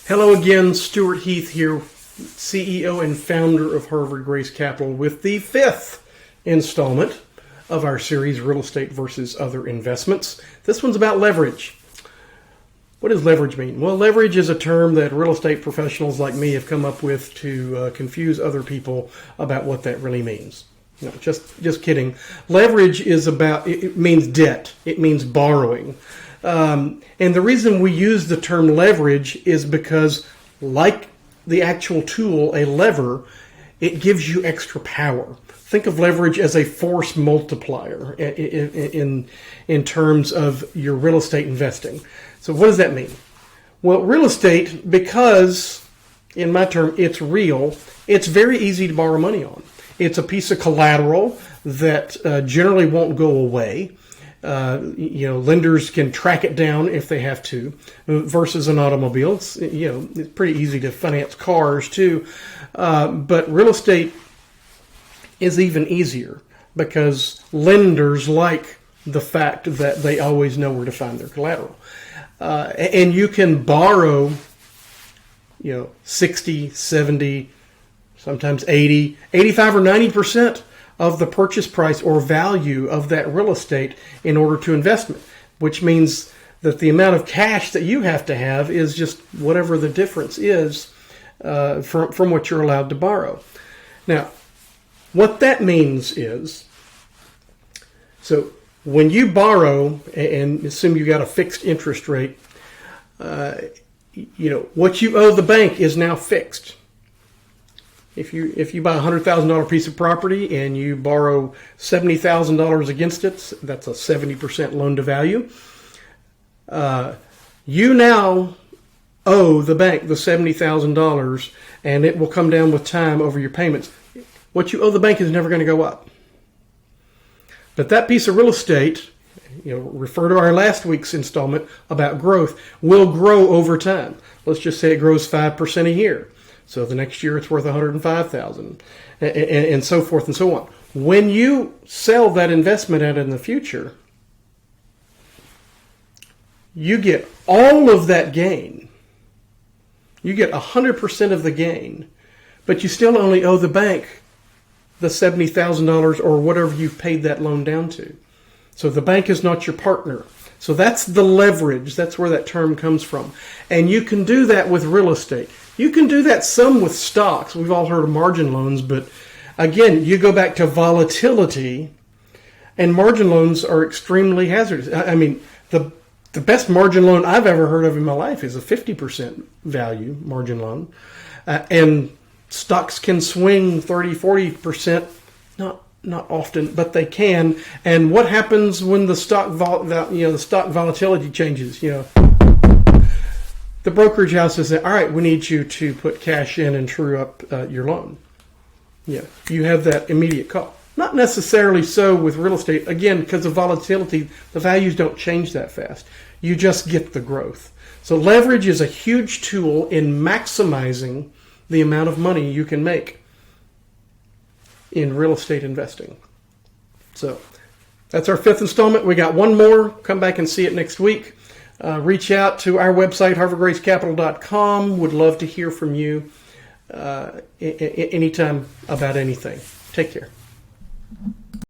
Hello again, Stuart Heath here, CEO and founder of Harvard Grace Capital, with the fifth installment of our series, Real Estate versus Other Investments. This one's about leverage. What does leverage mean? Well, leverage is a term that real estate professionals like me have come up with to confuse other people about what that really means. No, just kidding. Leverage is it means debt. It means borrowing. And the reason we use the term leverage is because, like the actual tool, a lever, it gives you extra power. Think of leverage as a force multiplier in terms of your real estate investing. So what does that mean? Well, real estate, because in my term it's real, it's very easy to borrow money on. It's a piece of collateral that generally won't go away. Lenders can track it down if they have to, versus an automobile. It's pretty easy to finance cars too. But real estate is even easier because lenders like the fact that they always know where to find their collateral. And you can borrow, 60, 70, sometimes 80, 85 or 90% of the purchase price or value of that real estate in order to invest it, which means that the amount of cash that you have to have is just whatever the difference is from what you're allowed to borrow. Now, what that means is, so when you borrow and assume you got a fixed interest rate, what you owe the bank is now fixed. If you buy a $100,000 piece of property and you borrow $70,000 against it, that's a 70% loan to value. You now owe the bank the $70,000, and it will come down with time over your payments. What you owe the bank is never going to go up. But that piece of real estate, refer to our last week's installment about growth, will grow over time. Let's just say it grows 5% a year. So the next year it's worth $105,000, and so forth and so on. When you sell that investment out in the future, you get all of that gain. You get 100% of the gain, but you still only owe the bank the $70,000 or whatever you've paid that loan down to. So the bank is not your partner. So that's the leverage. That's where that term comes from. And you can do that with real estate. You can do that some with stocks. We've all heard of margin loans, but again, you go back to volatility, and margin loans are extremely hazardous. I mean, the best margin loan I've ever heard of in my life is a 50% value margin loan. And stocks can swing 30, 40%, not often, but they can. And what happens when the stock volatility changes? The brokerage house says, all right, we need you to put cash in and true up your loan. You have that immediate call. Not necessarily so with real estate. Again, because of volatility, the values don't change that fast. You just get the growth. So leverage is a huge tool in maximizing the amount of money you can make in real estate investing. So that's our fifth installment. We got one more. Come back and see it next week. Reach out to our website, harvardgracecapital.com. Would love to hear from you anytime about anything. Take care.